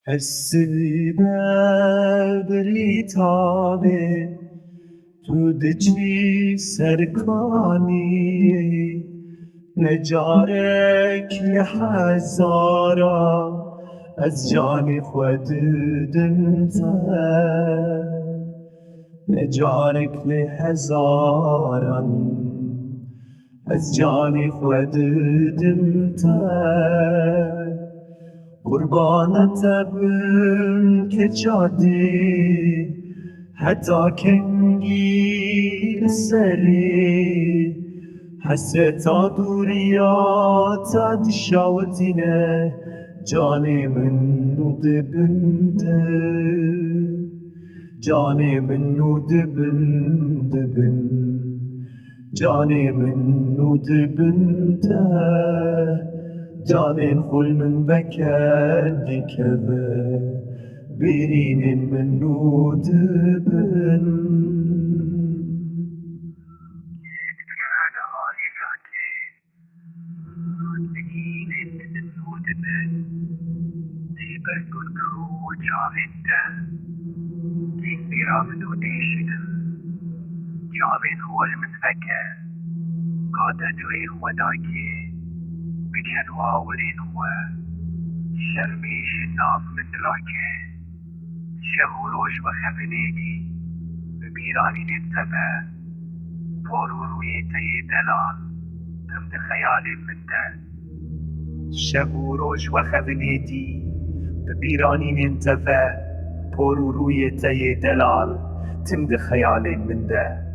حسی بری تابه تو دچی سرکانی نجارك لحزارة از جانی خود دمتا نجارك لحزارا از جانی خود دمتا قربانت بن که جادی حتی کنگی سری حسيتا دوريات تشاوتنا جاني من دبن جاني من دبن جاني من دبن جاني خل من بكر كذا بيرين من دبن جاوید خول من فکر قادر دوی خداکی بکن واولین خواه شرمیش نام من دلاکه شهوروش و خفنیدی ببیرانی نتفه پرو روی تی دلال تمد خیالی من ده شهوروش و خفنیدی ببیرانی نتفه پرو روی تی دلال تمد خیالی من ده